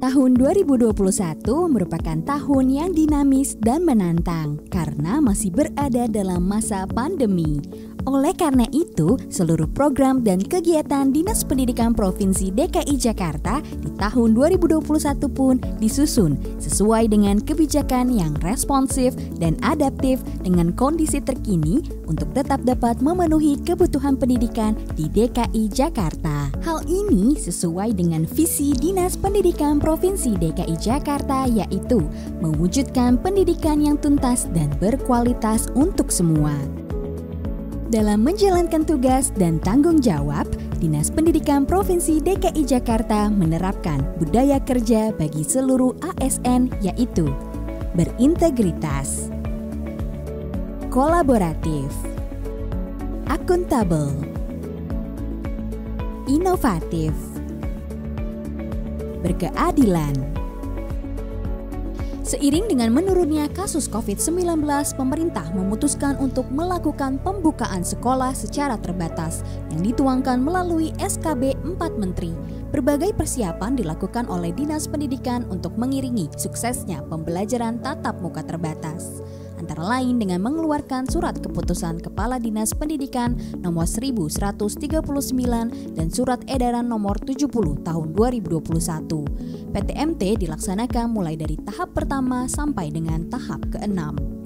Tahun 2021 merupakan tahun yang dinamis dan menantang karena masih berada dalam masa pandemi. Oleh karena itu, seluruh program dan kegiatan Dinas Pendidikan Provinsi DKI Jakarta di tahun 2021 pun disusun sesuai dengan kebijakan yang responsif dan adaptif dengan kondisi terkini untuk tetap dapat memenuhi kebutuhan pendidikan di DKI Jakarta. Hal ini sesuai dengan visi Dinas Pendidikan Provinsi DKI Jakarta, yaitu mewujudkan pendidikan yang tuntas dan berkualitas untuk semua. Dalam menjalankan tugas dan tanggung jawab, Dinas Pendidikan Provinsi DKI Jakarta menerapkan budaya kerja bagi seluruh ASN, yaitu berintegritas, kolaboratif, akuntabel, inovatif, berkeadilan. Seiring dengan menurunnya kasus COVID-19, pemerintah memutuskan untuk melakukan pembukaan sekolah secara terbatas yang dituangkan melalui SKB 4 Menteri. Berbagai persiapan dilakukan oleh Dinas Pendidikan untuk mengiringi suksesnya pembelajaran tatap muka terbatas. Antara lain dengan mengeluarkan surat keputusan Kepala Dinas Pendidikan nomor 1139 dan surat edaran nomor 70 tahun 2021. PTMT dilaksanakan mulai dari tahap pertama sampai dengan tahap ke-6.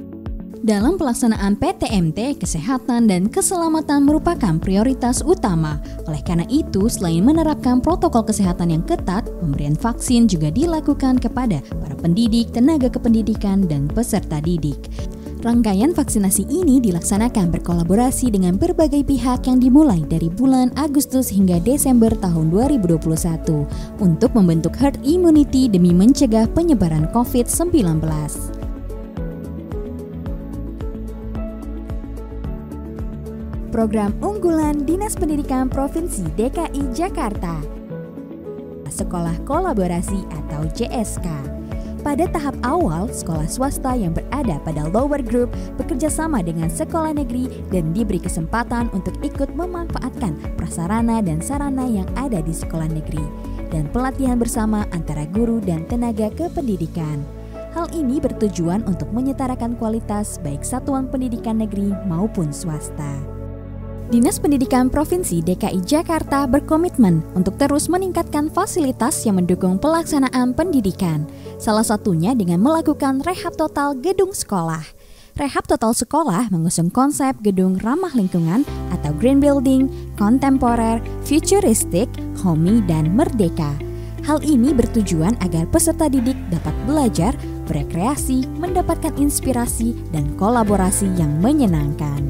Dalam pelaksanaan PTMT, kesehatan dan keselamatan merupakan prioritas utama. Oleh karena itu, selain menerapkan protokol kesehatan yang ketat, pemberian vaksin juga dilakukan kepada para pendidik, tenaga kependidikan, dan peserta didik. Rangkaian vaksinasi ini dilaksanakan berkolaborasi dengan berbagai pihak yang dimulai dari bulan Agustus hingga Desember tahun 2021 untuk membentuk herd immunity demi mencegah penyebaran COVID-19. Program unggulan Dinas Pendidikan Provinsi DKI Jakarta, Sekolah Kolaborasi atau JSK. Pada tahap awal, sekolah swasta yang berada pada lower group bekerja sama dengan sekolah negeri dan diberi kesempatan untuk ikut memanfaatkan prasarana dan sarana yang ada di sekolah negeri dan pelatihan bersama antara guru dan tenaga kependidikan. Hal ini bertujuan untuk menyetarakan kualitas baik satuan pendidikan negeri maupun swasta. Dinas Pendidikan Provinsi DKI Jakarta berkomitmen untuk terus meningkatkan fasilitas yang mendukung pelaksanaan pendidikan. Salah satunya dengan melakukan rehab total gedung sekolah. Rehab total sekolah mengusung konsep gedung ramah lingkungan atau green building, kontemporer, futuristik, homey, dan merdeka. Hal ini bertujuan agar peserta didik dapat belajar, berekreasi, mendapatkan inspirasi, dan kolaborasi yang menyenangkan.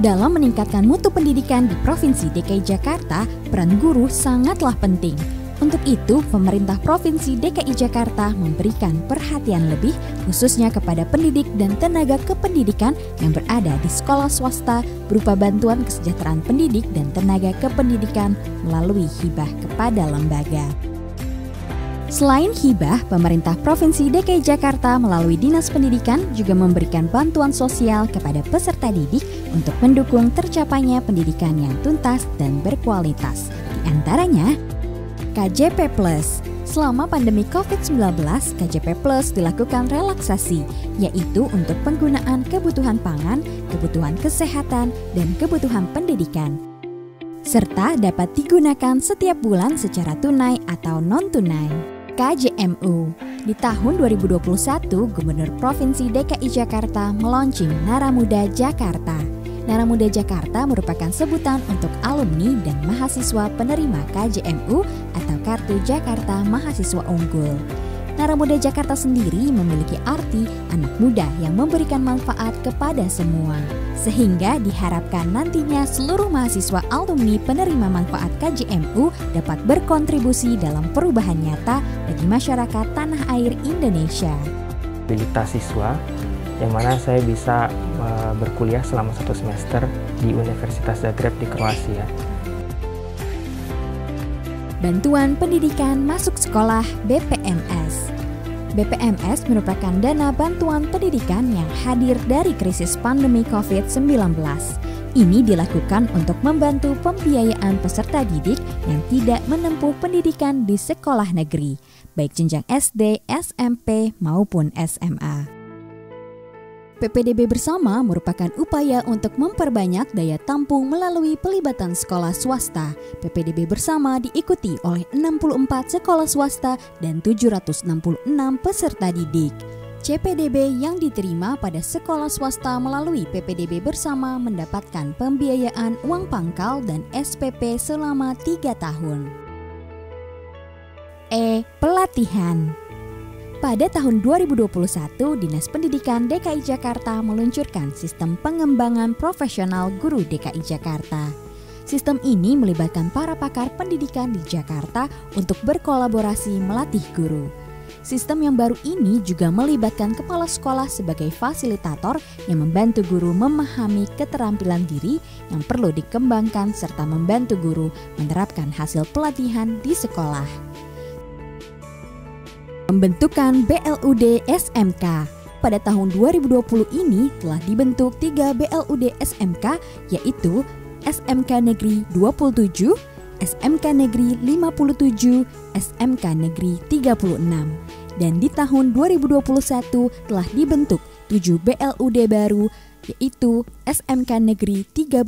Dalam meningkatkan mutu pendidikan di Provinsi DKI Jakarta, peran guru sangatlah penting. Untuk itu, pemerintah Provinsi DKI Jakarta memberikan perhatian lebih khususnya kepada pendidik dan tenaga kependidikan yang berada di sekolah swasta berupa bantuan kesejahteraan pendidik dan tenaga kependidikan melalui hibah kepada lembaga. Selain hibah, pemerintah Provinsi DKI Jakarta melalui Dinas Pendidikan juga memberikan bantuan sosial kepada peserta didik untuk mendukung tercapainya pendidikan yang tuntas dan berkualitas. Di antaranya, KJP Plus. Selama pandemi COVID-19, KJP Plus dilakukan relaksasi, yaitu untuk penggunaan kebutuhan pangan, kebutuhan kesehatan, dan kebutuhan pendidikan, serta dapat digunakan setiap bulan secara tunai atau non-tunai. KJMU. Di tahun 2021, Gubernur Provinsi DKI Jakarta meluncing Nara Muda Jakarta. Nara Muda Jakarta merupakan sebutan untuk alumni dan mahasiswa penerima KJMU atau Kartu Jakarta Mahasiswa Unggul. Nara Muda Jakarta sendiri memiliki arti anak muda yang memberikan manfaat kepada semua. Sehingga diharapkan nantinya seluruh mahasiswa alumni penerima manfaat KJMU dapat berkontribusi dalam perubahan nyata bagi masyarakat tanah air Indonesia. Mobilitas siswa yang mana saya bisa berkuliah selama 1 semester di Universitas Zagreb di Kroasia. Bantuan pendidikan masuk sekolah BPMS. BPMS merupakan dana bantuan pendidikan yang hadir dari krisis pandemi COVID-19. ini dilakukan untuk membantu pembiayaan peserta didik yang tidak menempuh pendidikan di sekolah negeri, baik jenjang SD, SMP, maupun SMA. PPDB Bersama merupakan upaya untuk memperbanyak daya tampung melalui pelibatan sekolah swasta. PPDB Bersama diikuti oleh 64 sekolah swasta dan 766 peserta didik. CPDB yang diterima pada sekolah swasta melalui PPDB Bersama mendapatkan pembiayaan uang pangkal dan SPP selama 3 tahun. Pelatihan. Pada tahun 2021, Dinas Pendidikan DKI Jakarta meluncurkan sistem pengembangan profesional guru DKI Jakarta. Sistem ini melibatkan para pakar pendidikan di Jakarta untuk berkolaborasi melatih guru. Sistem yang baru ini juga melibatkan kepala sekolah sebagai fasilitator yang membantu guru memahami keterampilan diri yang perlu dikembangkan serta membantu guru menerapkan hasil pelatihan di sekolah. Pembentukan BLUD SMK. Pada tahun 2020 ini telah dibentuk 3 BLUD SMK, yaitu SMK Negeri 27, SMK Negeri 57, SMK Negeri 36. Dan di tahun 2021 telah dibentuk 7 BLUD baru, yaitu SMK Negeri 13,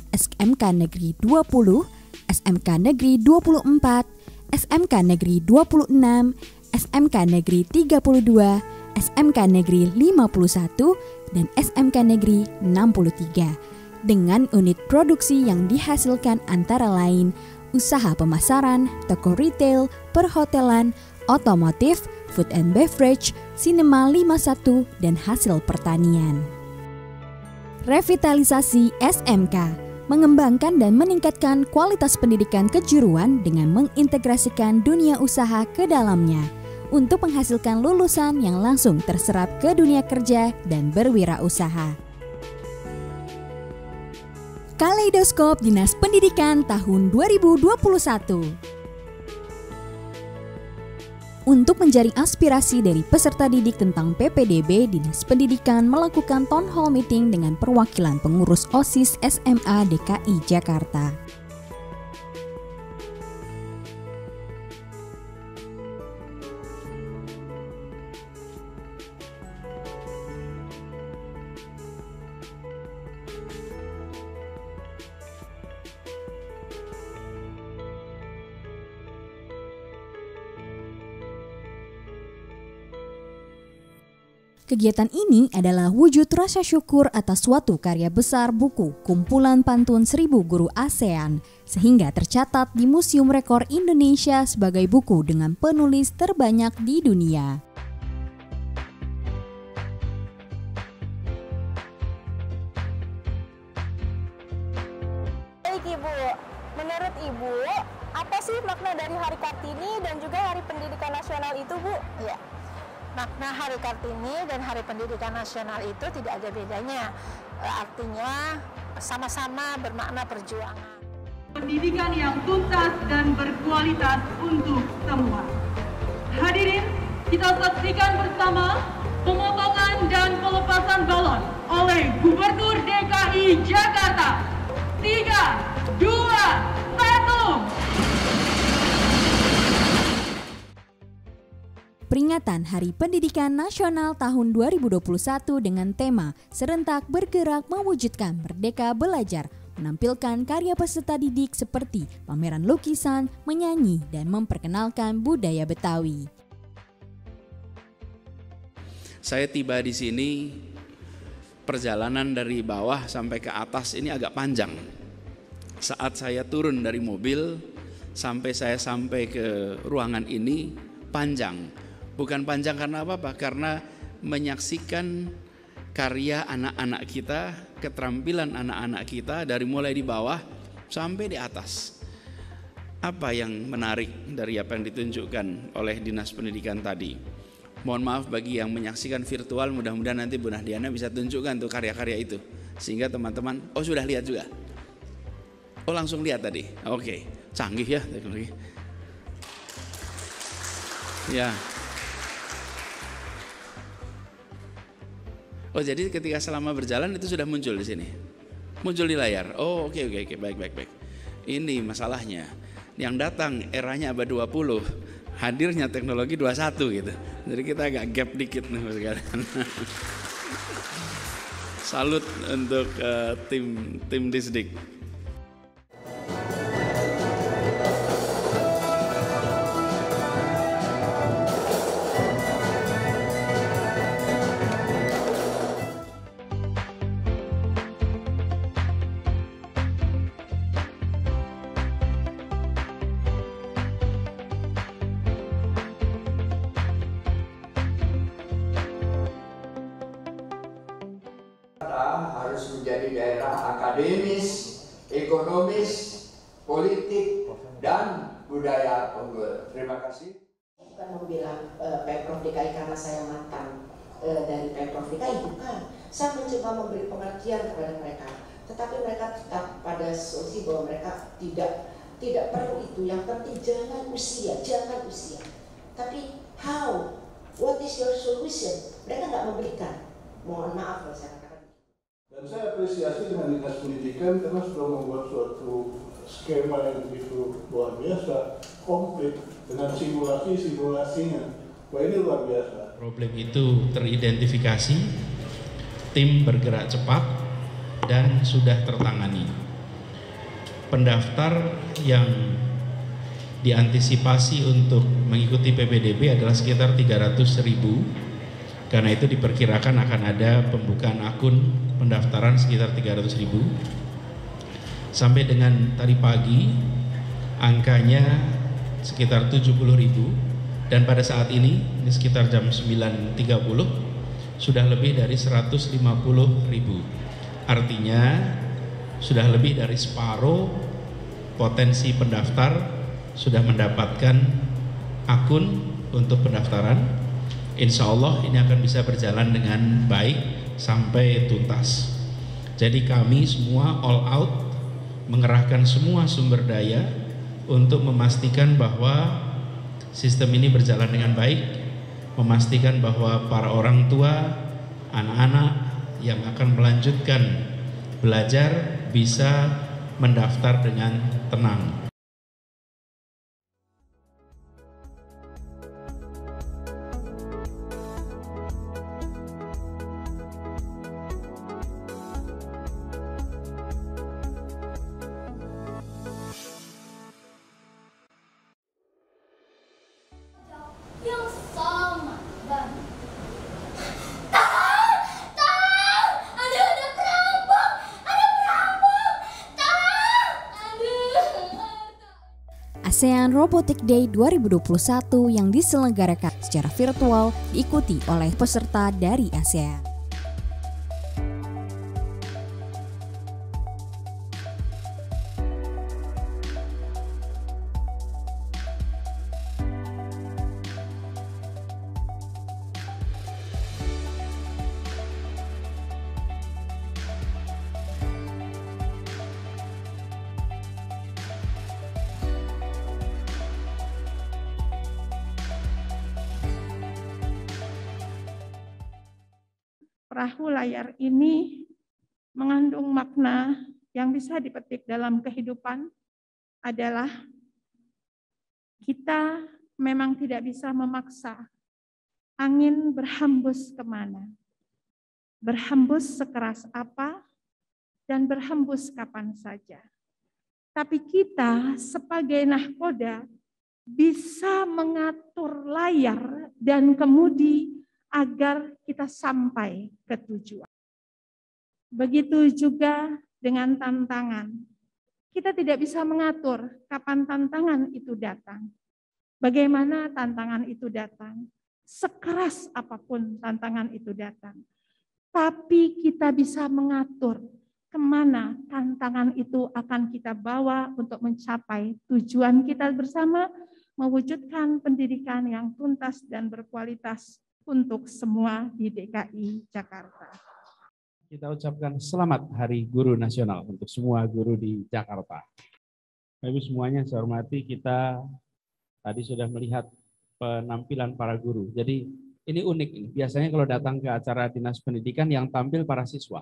SMK Negeri 20, SMK Negeri 24, SMK Negeri 26, SMK Negeri 32, SMK Negeri 51, dan SMK Negeri 63. Dengan unit produksi yang dihasilkan antara lain usaha pemasaran, toko retail, perhotelan, otomotif, food and beverage, sinema 51, dan hasil pertanian. Revitalisasi SMK mengembangkan dan meningkatkan kualitas pendidikan kejuruan dengan mengintegrasikan dunia usaha ke dalamnya untuk menghasilkan lulusan yang langsung terserap ke dunia kerja dan berwirausaha. Kaleidoskop Dinas Pendidikan tahun 2021. Untuk menjaring aspirasi dari peserta didik tentang PPDB, Dinas Pendidikan melakukan town hall meeting dengan perwakilan pengurus OSIS SMA DKI Jakarta. Kegiatan ini adalah wujud rasa syukur atas suatu karya besar buku Kumpulan Pantun 1000 Guru ASEAN, sehingga tercatat di Museum Rekor Indonesia sebagai buku dengan penulis terbanyak di dunia. Baik Ibu, menurut Ibu, apa sih makna dari Hari Kartini dan juga Hari Pendidikan Nasional itu, Bu? Ya. Makna Hari Kartini dan Hari Pendidikan Nasional itu tidak ada bedanya. Artinya sama-sama bermakna perjuangan. Pendidikan yang tuntas dan berkualitas untuk semua. Hadirin, kita saksikan bersama pemotongan dan pelepasan balon oleh Gubernur DKI Jakarta. 3, 2, 1. Peringatan Hari Pendidikan Nasional tahun 2021 dengan tema Serentak Bergerak Mewujudkan Merdeka Belajar menampilkan karya peserta didik seperti pameran lukisan, menyanyi, dan memperkenalkan budaya Betawi. Saya tiba di sini, perjalanan dari bawah sampai ke atas ini agak panjang. Saat saya turun dari mobil sampai saya sampai ke ruangan ini panjang. Bukan panjang karena apa? Karena menyaksikan karya anak-anak kita, keterampilan anak-anak kita dari mulai di bawah sampai di atas. Apa yang menarik dari apa yang ditunjukkan oleh Dinas Pendidikan tadi? Mohon maaf bagi yang menyaksikan virtual, mudah-mudahan nanti Bu Nahdiana bisa tunjukkan tuh karya-karya itu. Sehingga teman-teman, oh sudah lihat juga? Oh langsung lihat tadi? Oke, canggih ya teknologi. Ya. Oh jadi ketika selama berjalan itu sudah muncul di sini. Muncul di layar. Oh, oke, baik. Ini masalahnya. Yang datang eranya abad 20, hadirnya teknologi 21 gitu. Jadi kita agak gap dikit nih sekarang. Salut untuk tim Disdik. Harus menjadi daerah akademis, ekonomis, politik, dan budaya unggul. Terima kasih. Bukan membela Pemprov DKI karena saya mantan dari Pemprov DKI, bukan. Saya mencoba memberi pengertian kepada mereka, tetapi mereka tetap pada solusi bahwa mereka tidak perlu itu. Yang penting jangan usia. Tapi how? What is your solution? Mereka nggak memberikan. Mohon maaf kalau saya katakan. Dan saya apresiasi dengan Dinas Pendidikan karena sudah membuat suatu skema yang begitu luar biasa, komplit dengan simulasinya. Wah, ini luar biasa. Problem itu teridentifikasi, tim bergerak cepat dan sudah tertangani. Pendaftar yang diantisipasi untuk mengikuti PPDB adalah sekitar 300.000. Karena itu diperkirakan akan ada pembukaan akun pendaftaran sekitar 300.000. Sampai dengan tadi pagi angkanya sekitar 70.000, dan pada saat ini sekitar jam 9.30 sudah lebih dari 150.000. Artinya sudah lebih dari separuh potensi pendaftar sudah mendapatkan akun untuk pendaftaran. Insya Allah ini akan bisa berjalan dengan baik sampai tuntas. Jadi kami semua all out mengerahkan semua sumber daya untuk memastikan bahwa sistem ini berjalan dengan baik, memastikan bahwa para orang tua, anak-anak yang akan melanjutkan belajar bisa mendaftar dengan tenang. ASEAN Robotic Day 2021 yang diselenggarakan secara virtual diikuti oleh peserta dari ASEAN. Perahu layar ini mengandung makna yang bisa dipetik dalam kehidupan adalah kita memang tidak bisa memaksa angin berhembus kemana, berhembus sekeras apa, dan berhembus kapan saja. Tapi kita sebagai nahkoda bisa mengatur layar dan kemudi agar kita sampai ke tujuan. Begitu juga dengan tantangan. Kita tidak bisa mengatur kapan tantangan itu datang. Bagaimana tantangan itu datang. Sekeras apapun tantangan itu datang. Tapi kita bisa mengatur kemana tantangan itu akan kita bawa untuk mencapai tujuan kita bersama, mewujudkan pendidikan yang tuntas dan berkualitas untuk semua di DKI Jakarta. Kita ucapkan selamat Hari Guru Nasional untuk semua guru di Jakarta. Bapak Ibu semuanya saya hormati, kita tadi sudah melihat penampilan para guru. Jadi ini unik ini. Biasanya kalau datang ke acara Dinas Pendidikan yang tampil para siswa.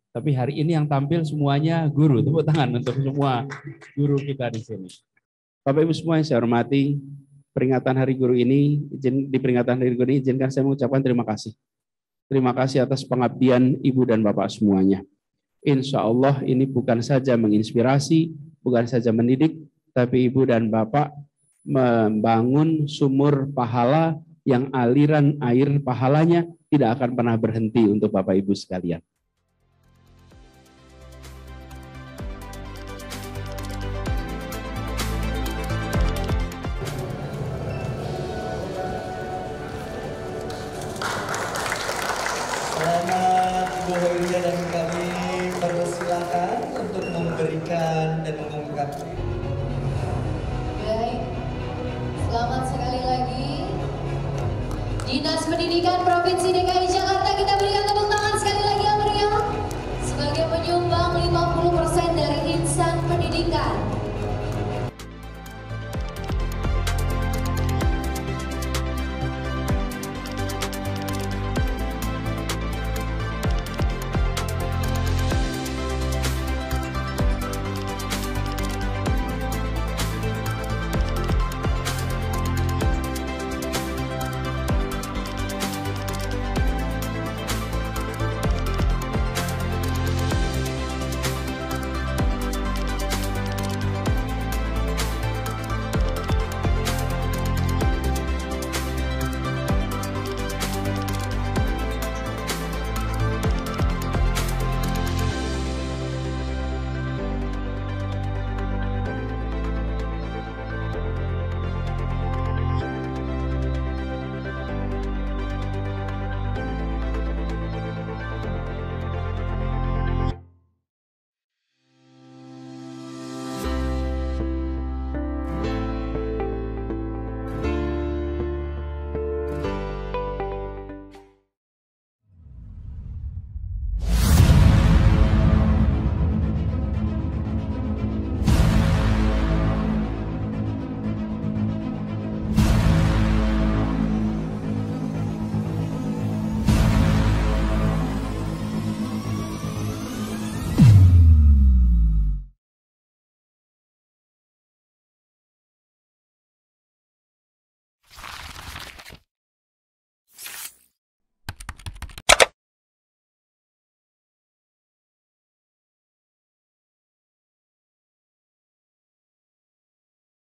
Tapi hari ini yang tampil semuanya guru. Tepuk tangan untuk semua guru kita di sini. Bapak Ibu semua yang saya hormati, peringatan Hari Guru ini, di peringatan Hari Guru ini izinkan saya mengucapkan terima kasih. Terima kasih atas pengabdian Ibu dan Bapak semuanya. Insya Allah ini bukan saja menginspirasi, bukan saja mendidik, tapi Ibu dan Bapak membangun sumur pahala yang aliran air pahalanya tidak akan pernah berhenti untuk Bapak Ibu sekalian. Selamat Bu Hoiria dan kami persilakan untuk memberikan dan mengumumkan. Baik, selamat sekali lagi. Dinas Pendidikan Provinsi DKI